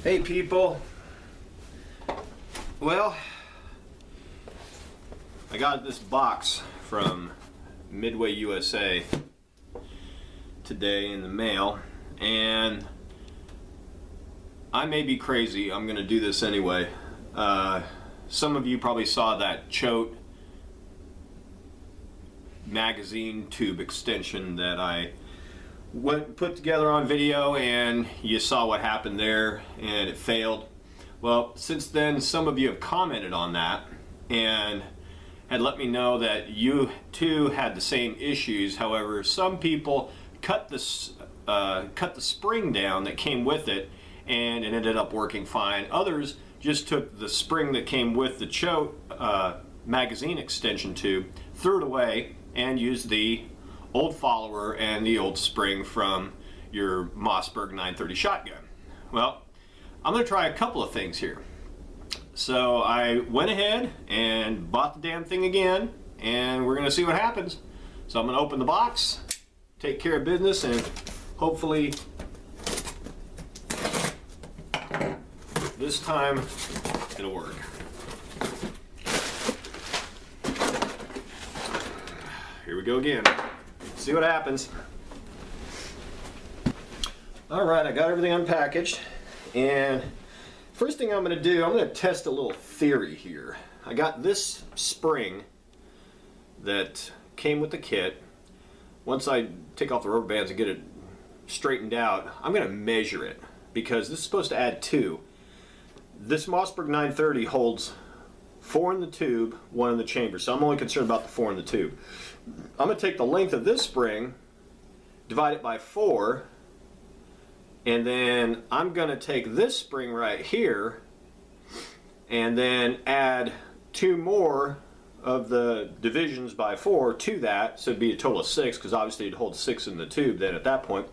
Hey people, well, I got this box from Midway USA today in the mail, and I may be crazy, I'm gonna do this anyway. Some of you probably saw that Choate magazine tube extension that I put together on video, and you saw what happened there and it failed. Well, since then some of you have commented on that and had let me know that you too had the same issues. However, some people cut the spring down that came with it and it ended up working fine. Others just took the spring that came with the Choate magazine extension tube, threw it away, and used the old follower and the old spring from your Mossberg 930 shotgun. Well, I'm going to try a couple of things here. So I went ahead and bought the damn thing again, and we're going to see what happens. So I'm going to open the box, take care of business, and hopefully this time it'll work. Here we go again. See what happens. Alright, I got everything unpackaged, and first thing I'm going to do, I'm going to test a little theory here. I got this spring that came with the kit. Once I take off the rubber bands and get it straightened out, I'm going to measure it, because this is supposed to add 2. This Mossberg 930 holds 4 in the tube, 1 in the chamber, so I'm only concerned about the 4 in the tube. I'm going to take the length of this spring, divide it by 4, and then I'm going to take this spring right here and then add 2 more of the divisions by 4 to that, so it'd be a total of 6, because obviously it'd hold 6 in the tube then at that point,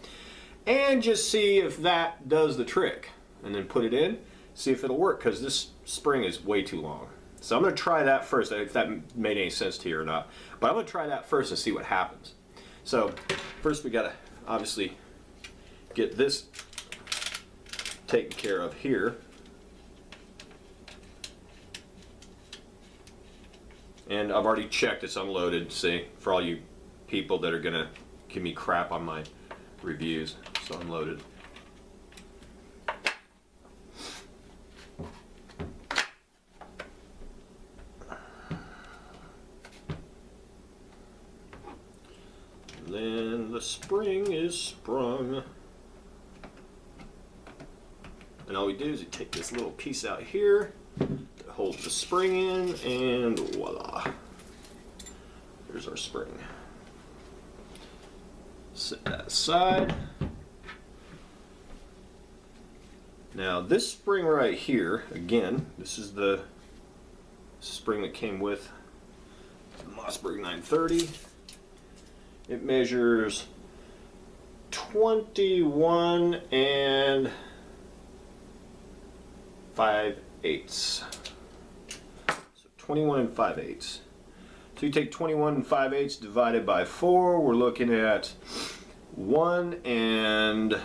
and just see if that does the trick, and then put it in, see if it'll work, because this spring is way too long. So I'm going to try that first, if that made any sense to you or not. But I'm going to try that first and see what happens. So first we got to obviously get this taken care of here. And I've already checked it's unloaded, see, for all you people that are going to give me crap on my reviews. It's unloaded. Then the spring is sprung, and all we do is we take this little piece out here that holds the spring in, and voila, there's our spring. Set that aside. Now this spring right here, again, this is the spring that came with the Mossberg 930. It measures 21 and 5/8. So 21 and 5/8. So you take 21 and 5/8 divided by 4, we're looking at 1 and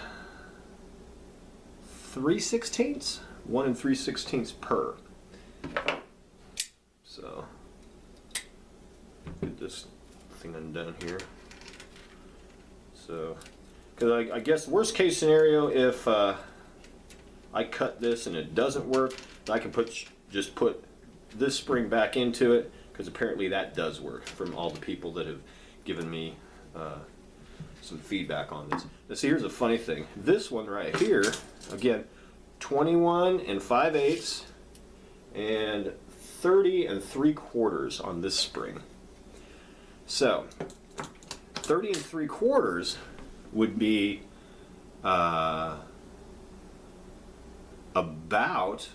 3/16. 1 and 3/16 per. So get this thing undone here. So, because I guess worst case scenario, if I cut this and it doesn't work, I can just put this spring back into it, because apparently that does work from all the people that have given me some feedback on this. Now see, here's a funny thing. This one right here, again, 21 and 5/8 and 30 and 3/4 on this spring. So 30 and 3/4 would be about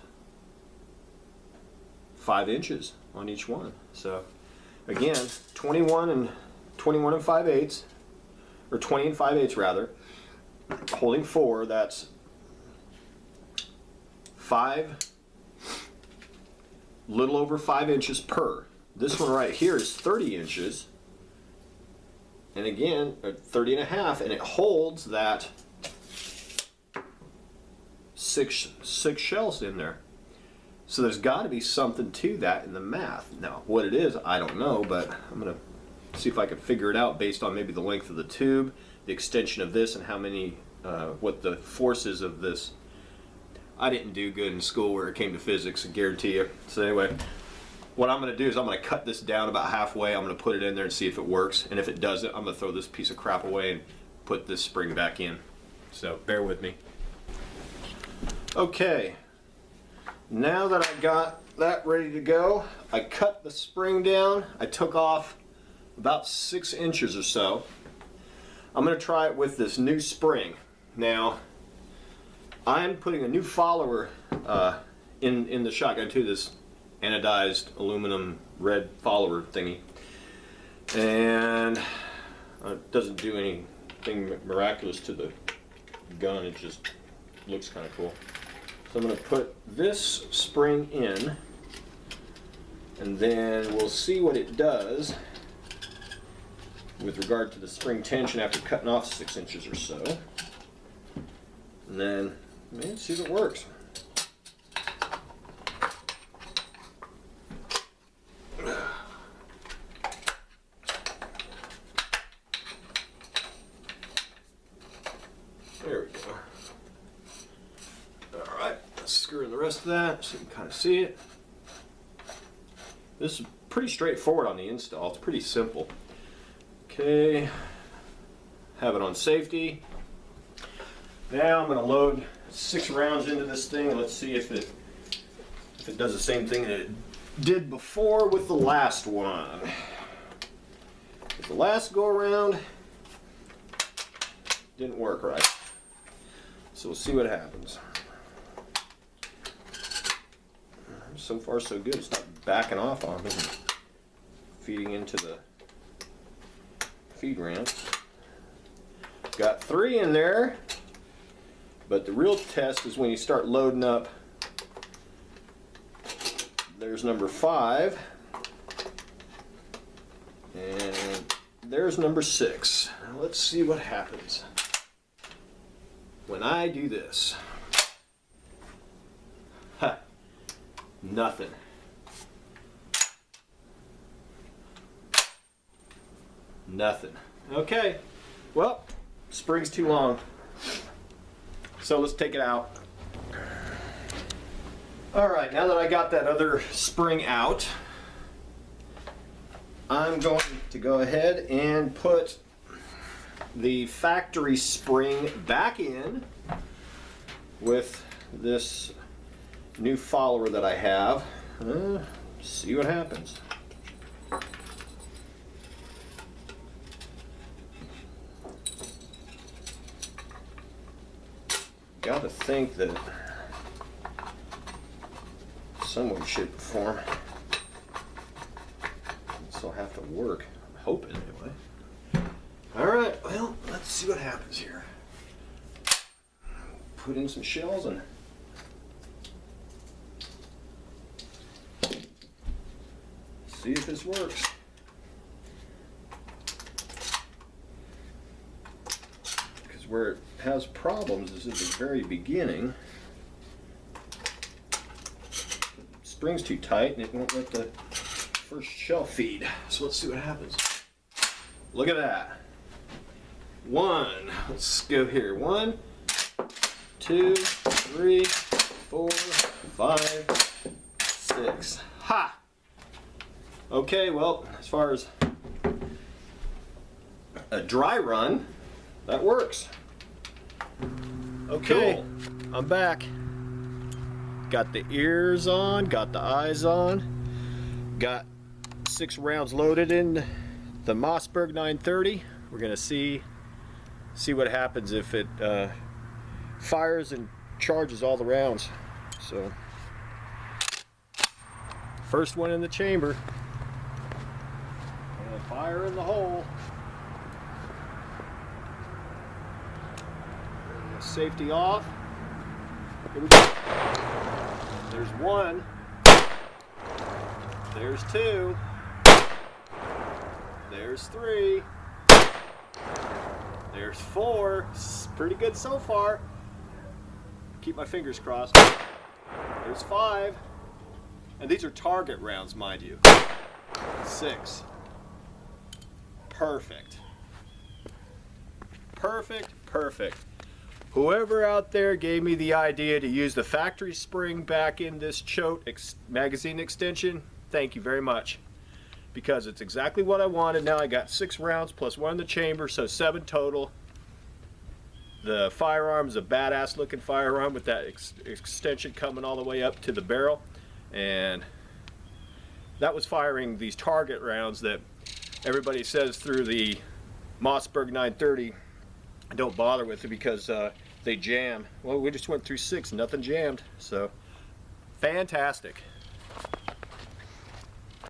5 inches on each one. So again, 21 and 5/8, or 20 and 5/8 rather, holding 4, that's little over 5 inches per. This one right here is 30 inches. And again, 30 and a half, and it holds that six shells in there. So there's got to be something to that in the math. Now, what it is, I don't know, but I'm going to see if I can figure it out based on maybe the length of the tube, the extension of this, and how many, what the forces of this. I didn't do good in school where it came to physics, I guarantee you. So anyway, what I'm going to do is I'm going to cut this down about halfway. I'm going to put it in there and see if it works. And if it doesn't, I'm going to throw this piece of crap away and put this spring back in. So bear with me. Okay. Now that I got that ready to go, I cut the spring down. I took off about 6 inches or so. I'm going to try it with this new spring. Now, I'm putting a new follower in the shotgun too, this anodized aluminum red follower thingy. And it doesn't do anything miraculous to the gun, it just looks kind of cool. So I'm going to put this spring in, and then we'll see what it does with regard to the spring tension after cutting off 6 inches or so. And then, man, see if it works. There we go. Alright, let's screw in the rest of that so you can kind of see it. This is pretty straightforward on the install. It's pretty simple. Okay, have it on safety. Now I'm going to load 6 rounds into this thing. Let's see if it does the same thing that it did before with the last one. With the last go around, didn't work right. So we'll see what happens. So far so good. It's not backing off on me. Feeding into the feed ramp. Got 3 in there. But the real test is when you start loading up. There's number 5. And there's number 6. Now let's see what happens when I do this. Ha! Nothing. Nothing. Okay. Well, spring's too long. So let's take it out. Alright, now that I got that other spring out, I'm going to go ahead and put the factory spring back in with this new follower that I have. See what happens. Gotta think that some way, shape, or form this will have to work. I'm hoping anyway. Alright, well, let's see what happens here. Put in some shells and see if this works. Because where it has problems is at the very beginning. The spring's too tight and it won't let the first shell feed. So let's see what happens. Look at that. 1. Let's go here. 1, 2, 3, 4, 5, 6. Ha! Okay, well, as far as a dry run, that works. Okay, cool. I'm back. Got the ears on, got the eyes on, got 6 rounds loaded in the Mossberg 930. We're gonna see what happens if it fires and charges all the rounds. So, first one in the chamber. And fire in the hole. Safety off. Here we go. There's 1. There's 2. There's 3. There's 4. It's pretty good so far. keep my fingers crossed. There's 5. And these are target rounds, mind you. 6. Perfect. Perfect, perfect. Whoever out there gave me the idea to use the factory spring back in this Choate magazine extension, thank you very much. Because it's exactly what I wanted. Now I got 6 rounds plus 1 in the chamber, so 7 total. The firearm is a badass looking firearm with that extension coming all the way up to the barrel. And that was firing these target rounds that everybody says through the Mossberg 930 don't bother with it because they jam. Well, we just went through 6, nothing jammed, so fantastic.